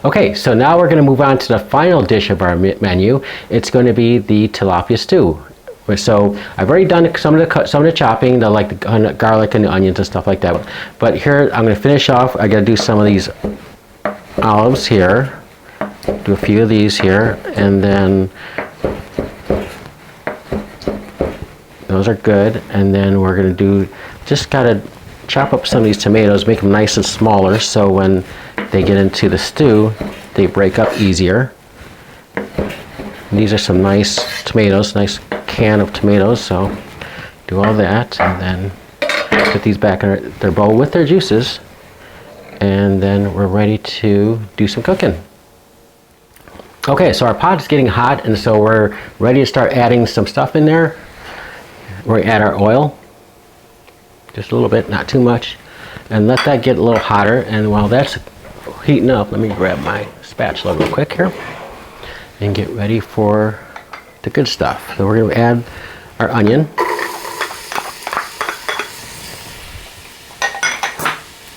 Okay, so now we're going to move on to the final dish of our menu. It's going to be the tilapia stew. So I've already done some of the chopping, like the garlic and the onions and stuff like that. But here I'm going to finish off. I got to do some of these olives here. Do a few of these here, and then those are good. And then we're going to just got to chop up some of these tomatoes, make them nice and smaller, so when they get into the stew, they break up easier. And these are some nice tomatoes, nice can of tomatoes, so do all that, and then put these back in their bowl with their juices, and then we're ready to do some cooking. Okay, so our pot is getting hot, and so we're ready to start adding some stuff in there. We're going to add our oil, just a little bit, not too much, and let that get a little hotter. And while that's heating up, let me grab my spatula real quick here and get ready for the good stuff. So we're going to add our onion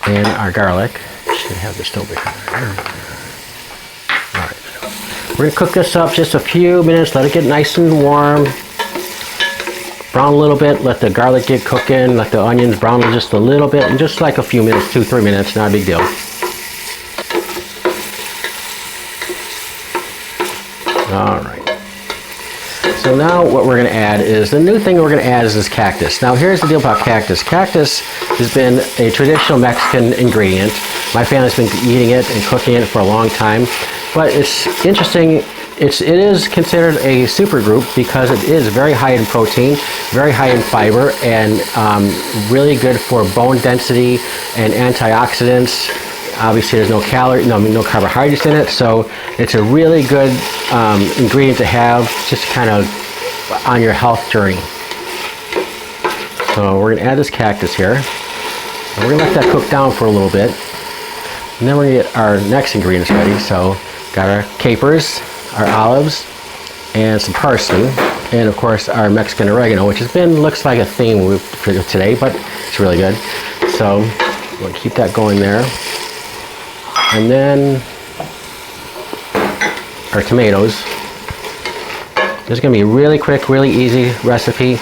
and our garlic. Should have this over here. All right. We're going to cook this up just a few minutes, let it get nice and warm. Brown a little bit, let the garlic get cooking, let the onions brown just a little bit, and just like a few minutes, 2-3 minutes, not a big deal. All right. So now what we're going to add is, the new thing we're going to add is this cactus. Now here's the deal about cactus. Cactus has been a traditional Mexican ingredient. My family's been eating it and cooking it for a long time. But it's interesting, it is considered a supergroup because it is very high in protein, very high in fiber, and really good for bone density and antioxidants. Obviously there's no carbohydrates in it, so it's a really good ingredient to have just kind of on your health journey. So we're going to add this cactus here. And we're going to let that cook down for a little bit. And then we're going to get our next ingredients ready. So got our capers, our olives, and some parsley, and of course our Mexican oregano, which looks like a theme for today, but it's really good. So we'll keep that going there. And then our tomatoes. This is going to be a really quick, really easy recipe.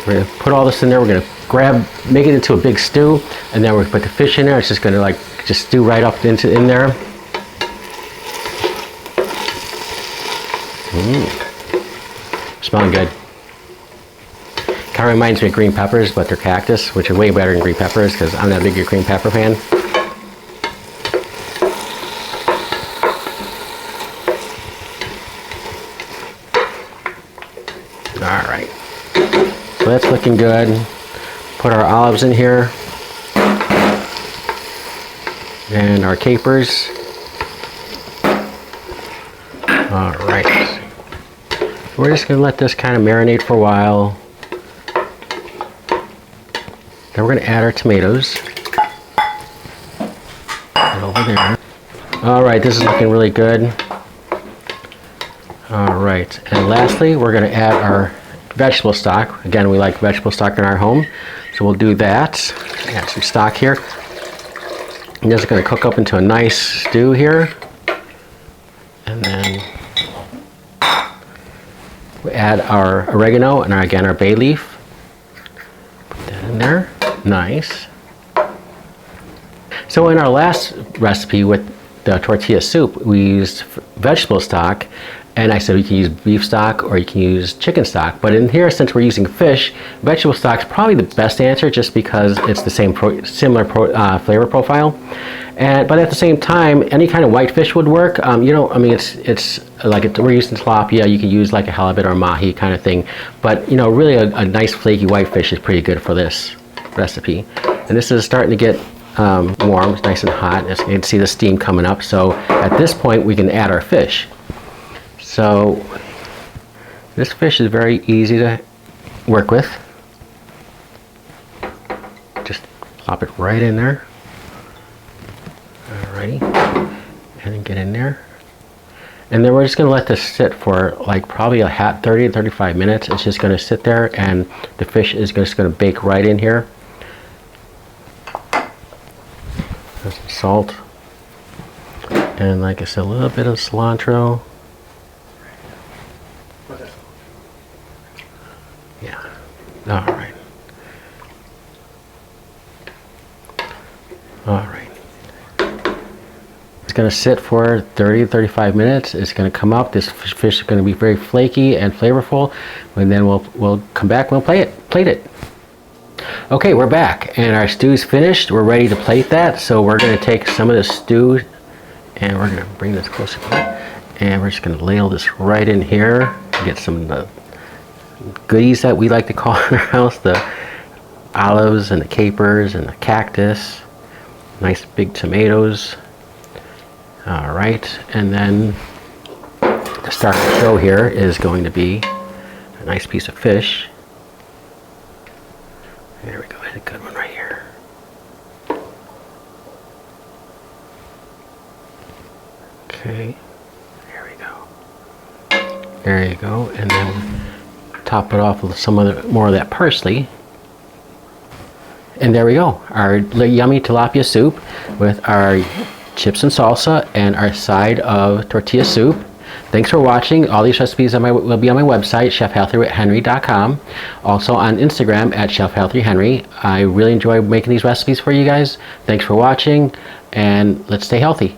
We're going to put all this in there. We're going to make it into a big stew, and then we're going to put the fish in there. It's just going to just stew right up in there. Smelling good. Kind of reminds me of green peppers, but they're cactus, which are way better than green peppers because I'm not a big green pepper fan. All right. So that's looking good. Put our olives in here and our capers. All right. We're just going to let this kind of marinate for a while. Then we're going to add our tomatoes. Right over there. All right, this is looking really good. All right, and lastly, we're going to add our vegetable stock. Again, we like vegetable stock in our home, so we'll do that. Add some stock here. And this is going to cook up into a nice stew here. And then we add our oregano and again our bay leaf. Put that in there. Nice. So in our last recipe with the tortilla soup, we used vegetable stock, and I said you can use beef stock or you can use chicken stock. But in here, since we're using fish, vegetable stock is probably the best answer, just because it's the same similar flavor profile. But at the same time, any kind of white fish would work. It's like we're using tilapia. You can use like a halibut or mahi kind of thing. But really a nice flaky white fish is pretty good for this recipe. And this is starting to get warm. It's nice and hot. As you can see the steam coming up. So at this point, we can add our fish. So this fish is very easy to work with. Just plop it right in there. Alrighty, and then get in there. And then we're just going to let this sit for like probably a 30 to 35 minutes. It's just going to sit there, and the fish is just going to bake right in here. There's some salt. And like I said, a little bit of cilantro. Yeah. All right. All right. It's going to sit for 30 to 35 minutes. It's going to come up. This fish is going to be very flaky and flavorful. And then we'll come back and we'll plate it. Okay, we're back and our stew's finished. We're ready to plate that. So we're going to take some of the stew and we're going to bring this closer. And we're just going to ladle this right in here. Get some of the goodies that we like to call in our house. The olives and the capers and the cactus. Nice big tomatoes. All right, and then the star of the show here is going to be a nice piece of fish. There we go, that's a good one right here. Okay, there we go. There you go, and then top it off with some more of that parsley. And there we go, our yummy tilapia soup with our chips and salsa and our side of tortilla soup. Thanks for watching. All these recipes will be on my website, chefhealthyhenry.com. Also on Instagram at chefhealthyhenry. I really enjoy making these recipes for you guys. Thanks for watching, and let's stay healthy.